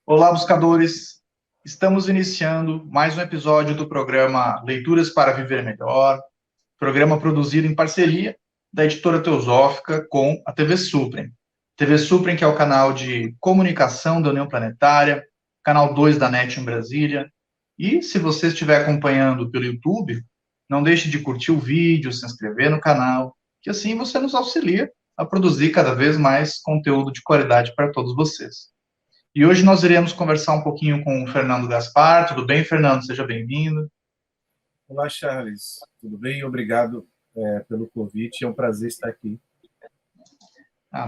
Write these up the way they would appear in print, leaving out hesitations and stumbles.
Olá, buscadores! Estamos iniciando mais um episódio do programa Leituras para Viver Melhor, programa produzido em parceria da editora Teosófica com a TV Suprem. TV Suprem, que é o canal de comunicação da União Planetária, canal 2 da NET em Brasília. E se você estiver acompanhando pelo YouTube, não deixe de curtir o vídeo, se inscrever no canal, que assim você nos auxilia a produzir cada vez mais conteúdo de qualidade para todos vocês. E hoje nós iremos conversar um pouquinho com o Fernando Gaspar. Tudo bem, Fernando? Seja bem-vindo. Olá, Charles. Tudo bem? Obrigado pelo convite. É um prazer estar aqui.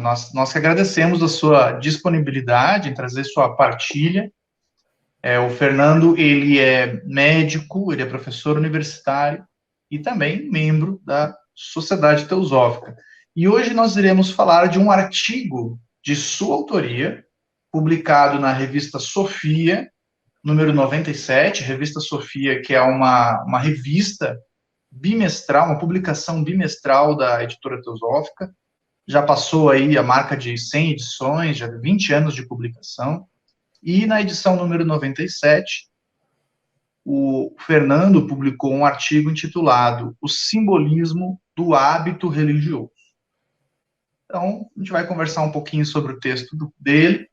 Nós que agradecemos a sua disponibilidade em trazer sua partilha. O Fernando, ele é médico, ele é professor universitário e também membro da Sociedade Teosófica. E hoje nós iremos falar de um artigo de sua autoria, publicado na revista Sofia, número 97, revista Sofia, que é uma revista bimestral, uma publicação bimestral da editora Teosófica. Já passou aí a marca de 100 edições, já 20 anos de publicação. E na edição número 97, o Fernando publicou um artigo intitulado O Simbolismo do Hábito Religioso. Então, a gente vai conversar um pouquinho sobre o texto dele.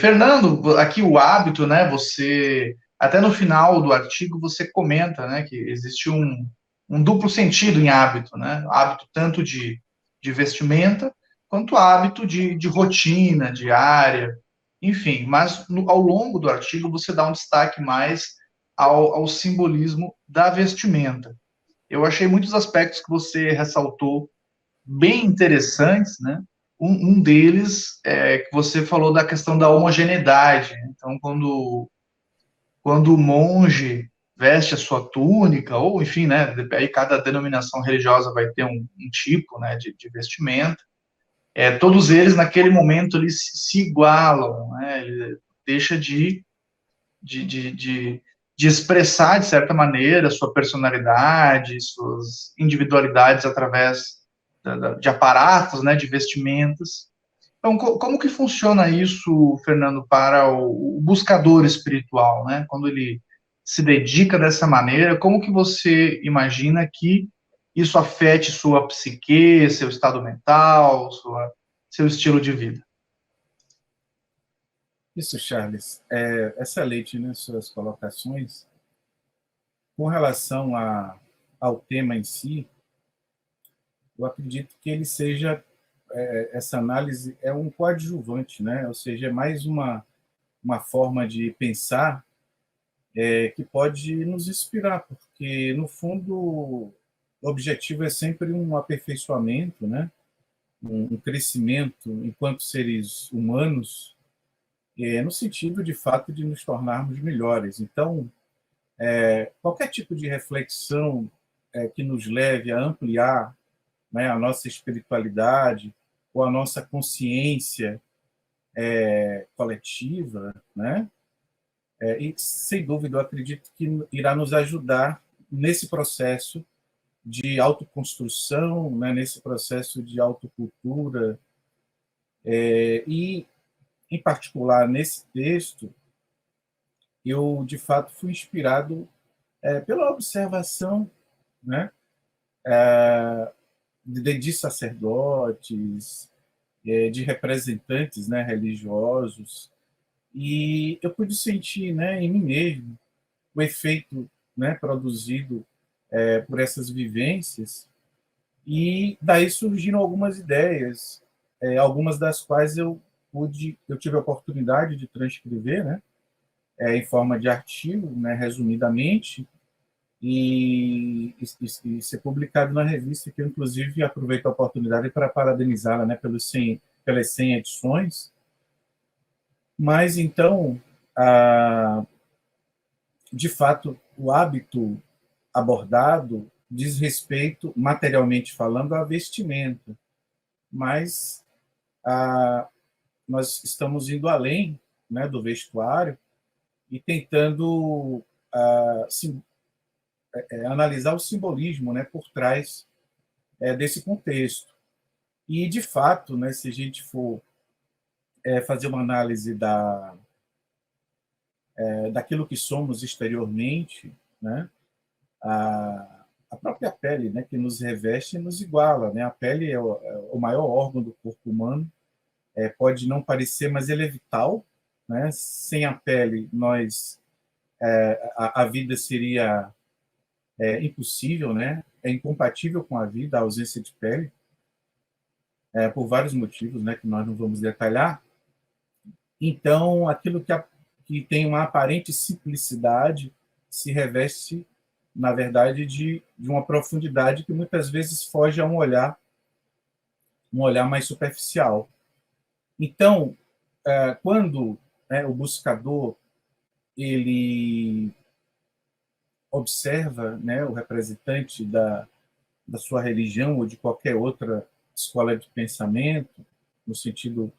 Fernando, aqui o hábito, né? Você até no final do artigo você comenta, né, que existe um duplo sentido em hábito, né? Hábito tanto de vestimenta quanto hábito de rotina diária, enfim. Mas ao longo do artigo você dá um destaque mais ao simbolismo da vestimenta. Eu achei muitos aspectos que você ressaltou bem interessantes, né? Um deles é que você falou da questão da homogeneidade. Então, quando o monge veste a sua túnica, ou enfim, né? Aí cada denominação religiosa vai ter um tipo, né, de vestimenta. Todos eles naquele momento eles se igualam, né? Ele deixa de, de, de, de expressar de certa maneira sua personalidade, suas individualidades através de aparatos, né, de vestimentas. Então, como que funciona isso, Fernando, para o buscador espiritual, né? Quando ele se dedica dessa maneira, como que você imagina que isso afete sua psique, seu estado mental, seu estilo de vida? Isso, Charles. Excelente, né, suas colocações. Com relação ao tema em si, eu acredito que ele seja, essa análise é um coadjuvante, né? Ou seja, é mais uma forma de pensar que pode nos inspirar, porque, no fundo, o objetivo é sempre um aperfeiçoamento, né? Um crescimento enquanto seres humanos, no sentido, de fato, de nos tornarmos melhores. Então, qualquer tipo de reflexão que nos leve a ampliar, né, a nossa espiritualidade ou a nossa consciência coletiva, né, e, sem dúvida, eu acredito que irá nos ajudar nesse processo de autoconstrução, né, nesse processo de autocultura. E, em particular, nesse texto, eu, de fato, fui inspirado pela observação, né, de sacerdotes, de representantes, né, religiosos, e eu pude sentir, né, em mim mesmo o efeito, né, produzido por essas vivências, e daí surgiram algumas ideias, algumas das quais eu tive a oportunidade de transcrever, né, em forma de artigo, né, resumidamente, e ser publicado na revista, que eu, inclusive, aproveito a oportunidade para parabenizá-la, né, pelas 100 edições. Mas, então, de fato, o hábito abordado diz respeito, materialmente falando, à vestimenta, mas nós estamos indo além, né, do vestuário e tentando analisar o simbolismo, né, por trás desse contexto. E, de fato, né, se a gente for fazer uma análise daquilo que somos exteriormente, né? A própria pele, né, que nos reveste e nos iguala, né? A pele é o maior órgão do corpo humano, pode não parecer, mas ele é vital, né? Sem a pele, a vida seria impossível, né? É incompatível com a vida, a ausência de pele, por vários motivos, né, que nós não vamos detalhar. Então, aquilo que tem uma aparente simplicidade se reveste, na verdade, de uma profundidade que muitas vezes foge a um olhar mais superficial. Então, quando, né, o buscador ele observa, né, o representante da sua religião ou de qualquer outra escola de pensamento, no sentido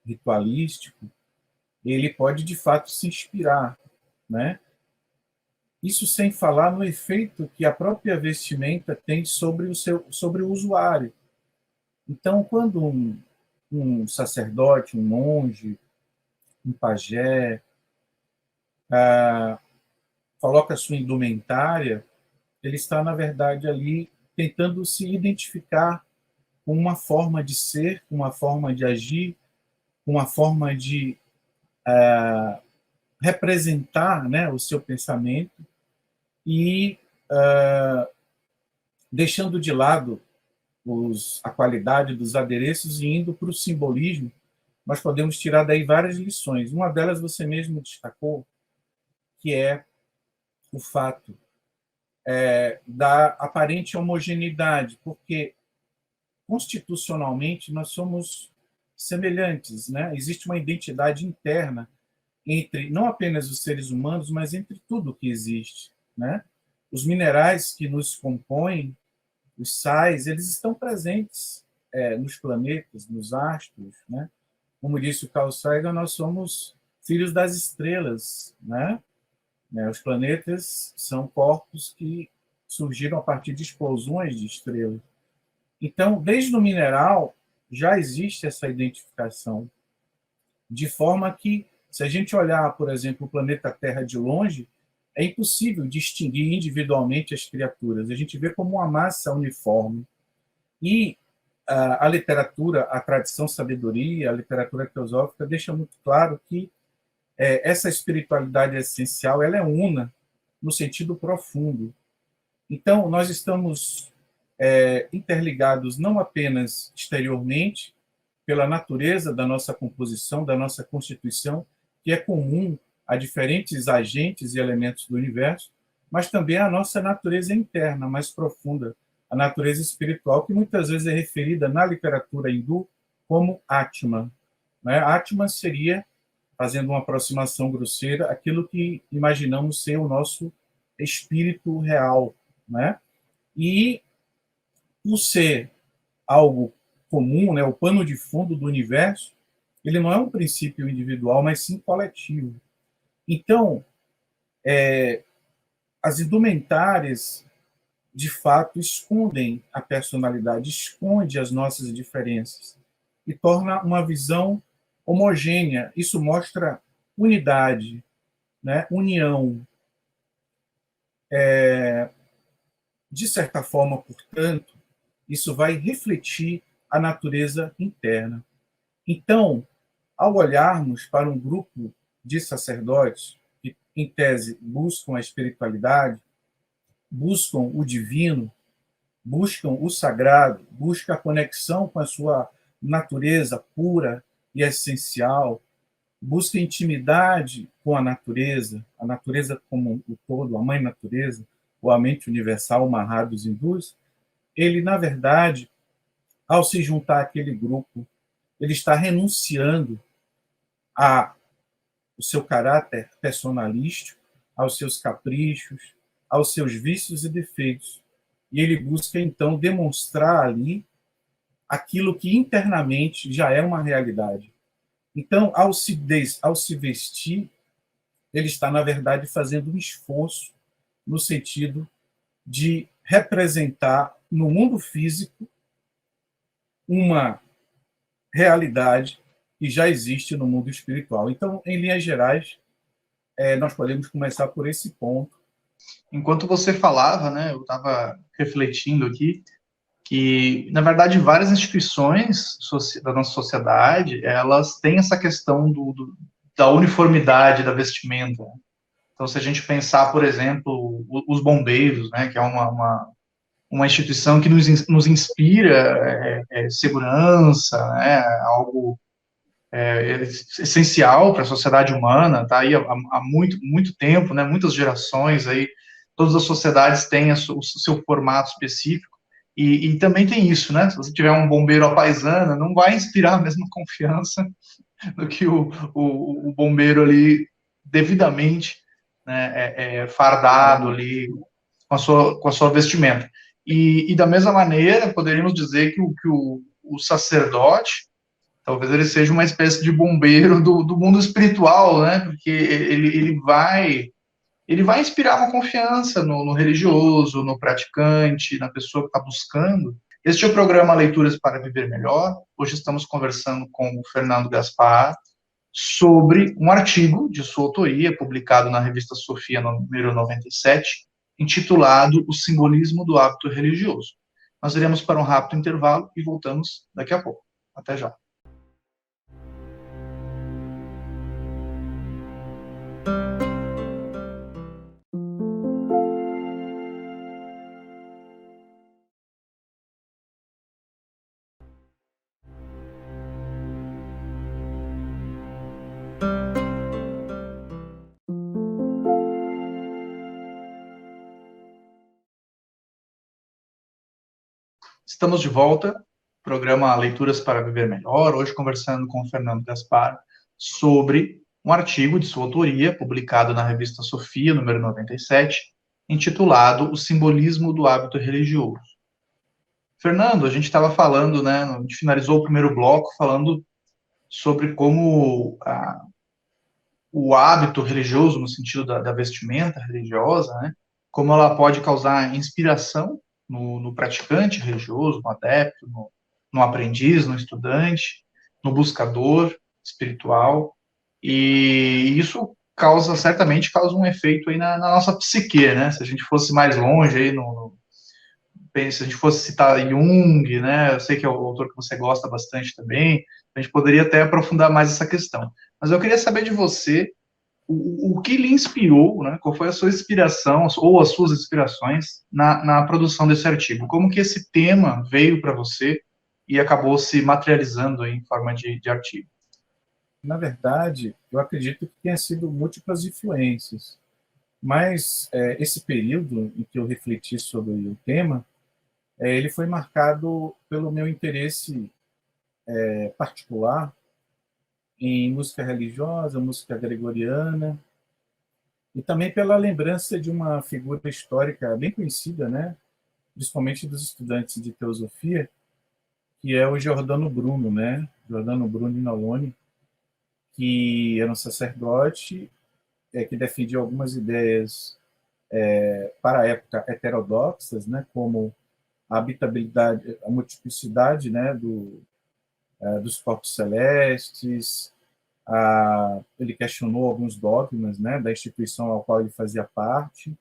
ritualístico, ele pode de fato se inspirar, né? Isso sem falar no efeito que a própria vestimenta tem sobre o usuário. Então, quando um sacerdote, um monge, um pajé coloca a sua indumentária, ele está, na verdade, ali tentando se identificar com uma forma de ser, com uma forma de agir, com uma forma de representar, né, o seu pensamento e deixando de lado a qualidade dos adereços e indo para o simbolismo, nós podemos tirar daí várias lições. Uma delas você mesmo destacou, que é o fato da aparente homogeneidade, porque constitucionalmente nós somos semelhantes, né? Existe uma identidade interna entre não apenas os seres humanos, mas entre tudo que existe, né? Os minerais que nos compõem, os sais, eles estão presentes nos planetas, nos astros, né? Como disse o Carl Sagan, nós somos filhos das estrelas, né? Os planetas são corpos que surgiram a partir de explosões de estrelas. Então, desde o mineral, já existe essa identificação, de forma que, se a gente olhar, por exemplo, o planeta Terra de longe, é impossível distinguir individualmente as criaturas. A gente vê como uma massa uniforme. E a literatura, a tradição sabedoria, a literatura teosófica deixa muito claro que essa espiritualidade essencial ela é una no sentido profundo. Então, nós estamos interligados não apenas exteriormente, pela natureza da nossa composição, da nossa constituição, que é comum a diferentes agentes e elementos do universo, mas também a nossa natureza interna, mais profunda, a natureza espiritual, que muitas vezes é referida na literatura hindu como Atma. Né? Atma seria, fazendo uma aproximação grosseira, aquilo que imaginamos ser o nosso espírito real. Né? E o ser algo comum, né, o pano de fundo do universo, ele não é um princípio individual, mas sim coletivo. Então, as indumentárias, de fato, escondem a personalidade, esconde as nossas diferenças e torna uma visão homogênea. Isso mostra unidade, né, união. De certa forma, portanto, isso vai refletir a natureza interna. Então, ao olharmos para um grupo de sacerdotes que, em tese, buscam a espiritualidade, buscam o divino, buscam o sagrado, buscam a conexão com a sua natureza pura e essencial, buscam intimidade com a natureza como o todo, a mãe natureza, ou a mente universal, o Mahá dos hindus, ele, na verdade, ao se juntar àquele grupo, ele está renunciando ao seu caráter personalístico, aos seus caprichos, aos seus vícios e defeitos. E ele busca, então, demonstrar ali aquilo que internamente já é uma realidade. Então, ao se vestir, ele está, na verdade, fazendo um esforço no sentido de representar no mundo físico uma realidade que já existe no mundo espiritual. Então, em linhas gerais, nós podemos começar por esse ponto. Enquanto você falava, né, eu estava refletindo aqui, que, na verdade, várias instituições da nossa sociedade, elas têm essa questão da uniformidade da vestimenta. Então, se a gente pensar, por exemplo, os bombeiros, né, que é uma instituição que nos inspira segurança, né, algo essencial para a sociedade humana, tá aí há muito, muito tempo, né, muitas gerações aí, todas as sociedades têm o seu formato específico, e também tem isso, né, se você tiver um bombeiro à paisana, não vai inspirar a mesma confiança do que o bombeiro ali, devidamente, né, fardado ali, com a sua vestimenta. E da mesma maneira, poderíamos dizer que o sacerdote, talvez ele seja uma espécie de bombeiro do mundo espiritual, né? Porque ele vai inspirar uma confiança no religioso, no praticante, na pessoa que está buscando. Este é o programa Leituras para Viver Melhor. Hoje estamos conversando com o Fernando Gaspar sobre um artigo de sua autoria, publicado na revista Sofia, número 97, intitulado O Simbolismo do Hábito Religioso. Nós iremos para um rápido intervalo e voltamos daqui a pouco. Até já. Estamos de volta, programa Leituras para Viver Melhor, hoje conversando com o Fernando Gaspar sobre um artigo de sua autoria, publicado na revista Sofia, número 97, intitulado O Simbolismo do Hábito Religioso. Fernando, a gente estava falando, né, a gente finalizou o primeiro bloco falando sobre como o hábito religioso, no sentido da vestimenta religiosa, né, como ela pode causar inspiração no praticante religioso, no adepto, no aprendiz, no estudante, no buscador espiritual, e isso certamente causa um efeito aí na nossa psique, né? Se a gente fosse mais longe aí se a gente fosse citar Jung, né? Eu sei que é o autor que você gosta bastante também, a gente poderia até aprofundar mais essa questão. Mas eu queria saber de você o que lhe inspirou, né? Qual foi a sua inspiração ou as suas inspirações na produção desse artigo? Como que esse tema veio para você e acabou se materializando aí em forma de artigo? Na verdade, eu acredito que tenha sido múltiplas influências, mas esse período em que eu refleti sobre o tema, ele foi marcado pelo meu interesse particular em música religiosa, música gregoriana, e também pela lembrança de uma figura histórica bem conhecida, né, principalmente dos estudantes de teosofia, que é o Giordano Bruno, né, Giordano Bruno Iannoloni, que era um sacerdote que defendia algumas ideias para a época heterodoxas, né, como a habitabilidade, a multiplicidade, né, dos corpos celestes. Ele questionou alguns dogmas, né, da instituição ao qual ele fazia parte,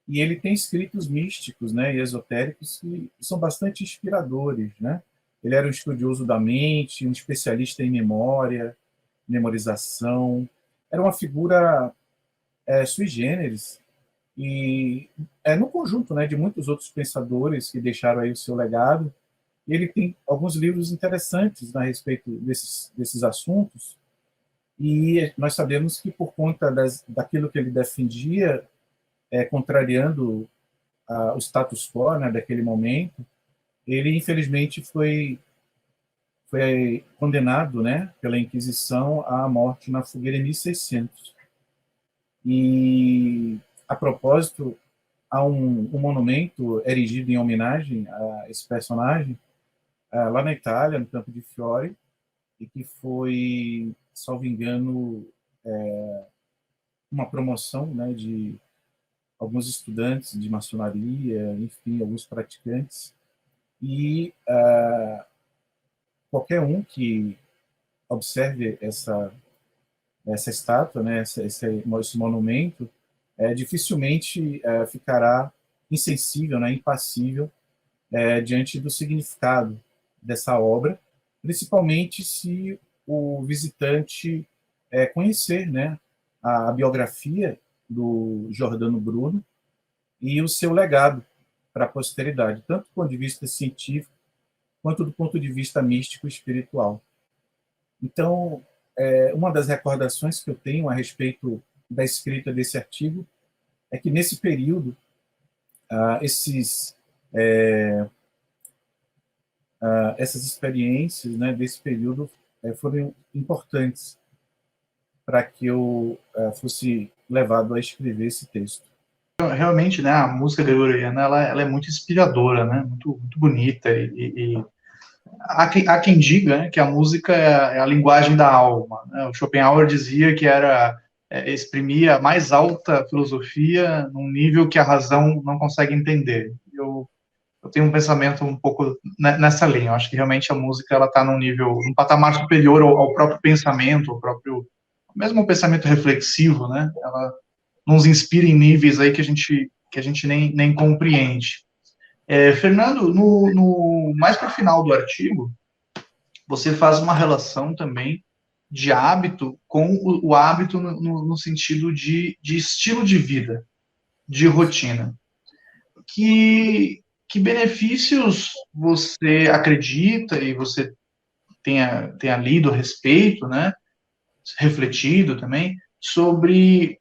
e ele tem escritos místicos, né, e esotéricos que são bastante inspiradores, né. Ele era um estudioso da mente, um especialista em memória, memorização. Era uma figura sui generis, e no conjunto, né, de muitos outros pensadores que deixaram aí o seu legado. Ele tem alguns livros interessantes a respeito desses assuntos, e nós sabemos que por conta daquilo que ele defendia, contrariando o status quo, né, daquele momento, ele infelizmente foi condenado, né, pela Inquisição à morte na fogueira em 1600. E, a propósito, há um monumento erigido em homenagem a esse personagem, lá na Itália, no Campo de Fiore, e que foi, salvo engano, uma promoção, né, de alguns estudantes de maçonaria, enfim, alguns praticantes. E qualquer um que observe essa estátua, né, esse monumento, dificilmente ficará insensível, né, impassível diante do significado dessa obra, principalmente se o visitante conhecer, né, a biografia do Giordano Bruno e o seu legado para a posteridade, tanto do ponto de vista científico quanto do ponto de vista místico e espiritual. Então, uma das recordações que eu tenho a respeito da escrita desse artigo é que, nesse período, essas experiências, né, desse período foram importantes para que eu fosse levado a escrever esse texto. Realmente, né, a música gregoriana ela é muito inspiradora, né, muito bonita, e há quem diga, né, que a música é a linguagem da alma, né? O Schopenhauer dizia que exprimia a mais alta filosofia num nível que a razão não consegue entender. Eu tenho um pensamento um pouco nessa linha. Eu acho que realmente a música ela está num patamar superior ao próprio pensamento, mesmo o pensamento reflexivo, né? Ela nos inspira em níveis aí que a gente nem compreende. Fernando, mais para o final do artigo, você faz uma relação também de hábito com o hábito no sentido de estilo de vida, de rotina. Que benefícios você acredita e você tenha lido a respeito, né, refletido também, sobre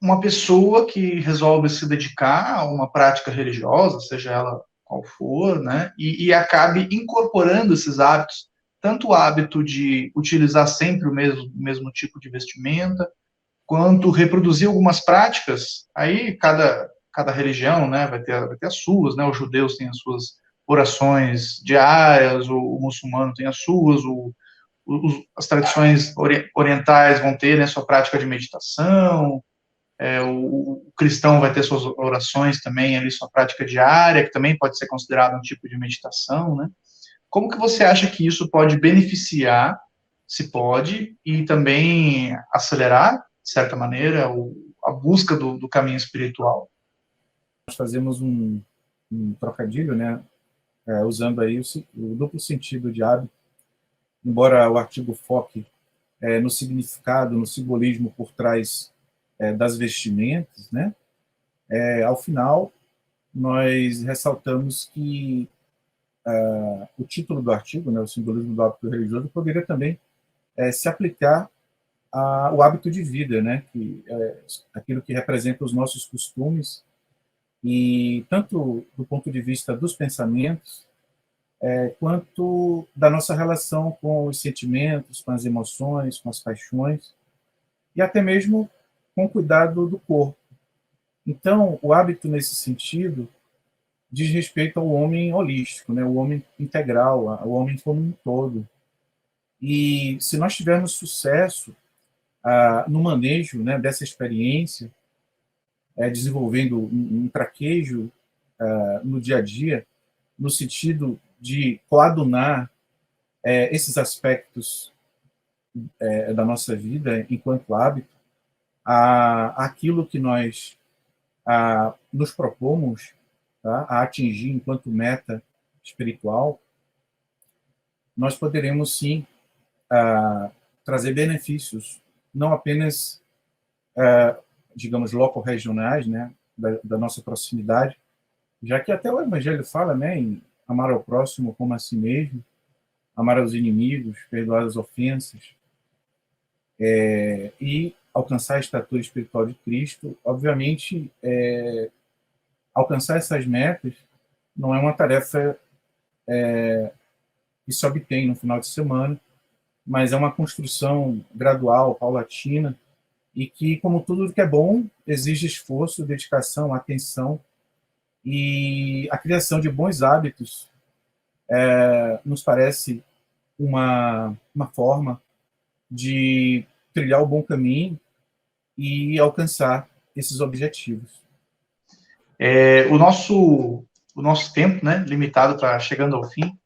uma pessoa que resolve se dedicar a uma prática religiosa, seja ela qual for, né, e acabe incorporando esses hábitos, tanto o hábito de utilizar sempre o mesmo tipo de vestimenta, quanto reproduzir algumas práticas. Aí cada religião, né, vai ter as suas, né, os judeus têm as suas orações diárias, o muçulmano tem as suas, as tradições orientais vão ter, né, sua prática de meditação, o cristão vai ter suas orações também, ali, sua prática diária, que também pode ser considerada um tipo de meditação, né? Como que você acha que isso pode beneficiar, se pode, e também acelerar, de certa maneira, a busca do caminho espiritual? Nós fazemos um trocadilho, né, usando aí o duplo sentido de hábito, embora o artigo foque no significado, no simbolismo por trás das vestimentas, né? Ao final, nós ressaltamos que o título do artigo, né, o simbolismo do hábito religioso, poderia também se aplicar ao hábito de vida, né, que aquilo que representa os nossos costumes, e tanto do ponto de vista dos pensamentos, quanto da nossa relação com os sentimentos, com as emoções, com as paixões, e até mesmo com o cuidado do corpo. Então, o hábito, nesse sentido, diz respeito ao homem holístico, né? O homem integral, ao homem como um todo. E se nós tivermos sucesso no manejo, né, dessa experiência, desenvolvendo um traquejo no dia a dia, no sentido de coadunar esses aspectos da nossa vida enquanto hábito, aquilo que nós nos propomos, tá, a atingir enquanto meta espiritual, nós poderemos sim trazer benefícios, não apenas, digamos, loco-regionais, né, da nossa proximidade, já que até o Evangelho fala, né, em amar ao próximo como a si mesmo, amar aos inimigos, perdoar as ofensas, e alcançar a estatura espiritual de Cristo. Obviamente, alcançar essas metas não é uma tarefa que se obtém no final de semana, mas é uma construção gradual, paulatina, e que, como tudo que é bom, exige esforço, dedicação, atenção, e a criação de bons hábitos nos parece uma forma de trilhar o bom caminho e alcançar esses objetivos. O nosso tempo, né, limitado, está chegando ao fim.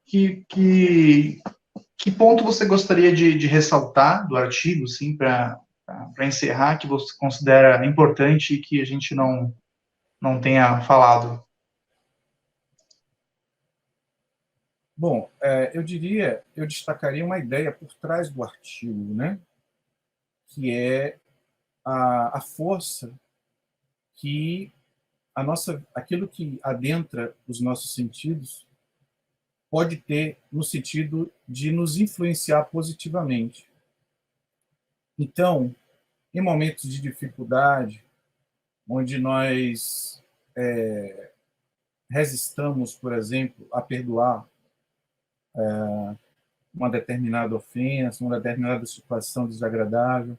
Que Que ponto você gostaria de ressaltar do artigo, sim, para encerrar, que você considera importante e que a gente não tenha falado? Bom, eu destacaria uma ideia por trás do artigo, né? Que é a força que aquilo que adentra os nossos sentidos pode ter no sentido de nos influenciar positivamente. Então, em momentos de dificuldade, onde nós resistamos, por exemplo, a perdoar uma determinada ofensa, uma determinada situação desagradável,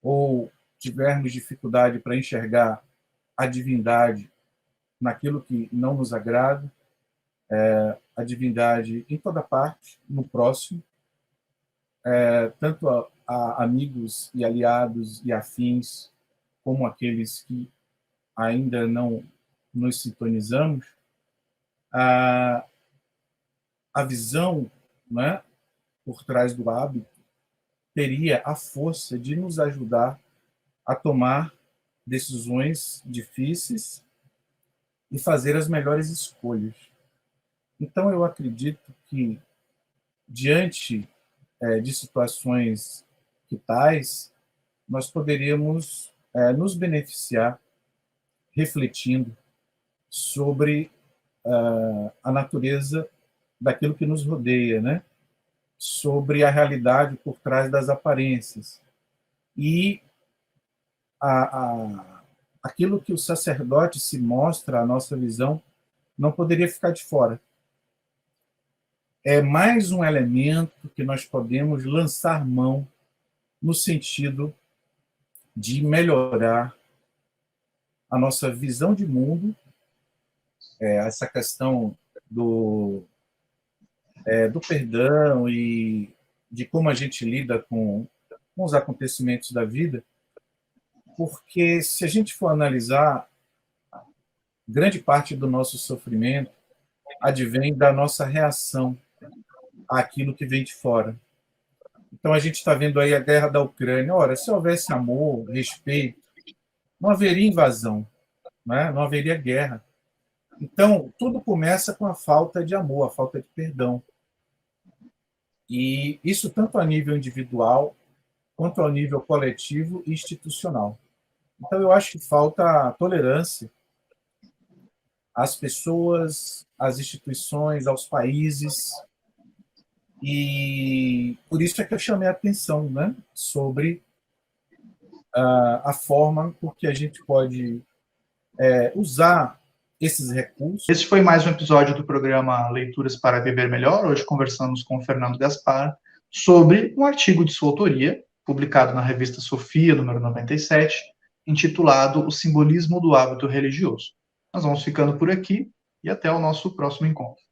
ou tivermos dificuldade para enxergar a divindade naquilo que não nos agrada, a divindade em toda parte, no próximo, tanto a amigos e aliados e afins, como aqueles que ainda não nos sintonizamos, a visão, né, por trás do hábito teria a força de nos ajudar a tomar decisões difíceis e fazer as melhores escolhas. Então, eu acredito que, diante de situações que tais, nós poderíamos nos beneficiar refletindo sobre a natureza daquilo que nos rodeia, né? Sobre a realidade por trás das aparências. E aquilo que o sacerdote se mostra, a nossa visão, não poderia ficar de fora. É mais um elemento que nós podemos lançar mão no sentido de melhorar a nossa visão de mundo, essa questão do perdão e de como a gente lida com os acontecimentos da vida, porque se a gente for analisar, grande parte do nosso sofrimento advém da nossa reação àquilo que vem de fora. Então a gente está vendo aí a guerra da Ucrânia. Ora, se houvesse amor, respeito, não haveria invasão, né? Não haveria guerra. Então, tudo começa com a falta de amor, a falta de perdão. E isso tanto a nível individual, quanto ao nível coletivo e institucional. Então, eu acho que falta tolerância às pessoas, às instituições, aos países. E por isso é que eu chamei a atenção, né, sobre a forma por que a gente pode usar esses recursos. Esse foi mais um episódio do programa Leituras para Viver Melhor. Hoje conversamos com o Fernando Gaspar sobre um artigo de sua autoria, publicado na revista Sofia, número 97, intitulado O Simbolismo do Hábito Religioso. Nós vamos ficando por aqui e até o nosso próximo encontro.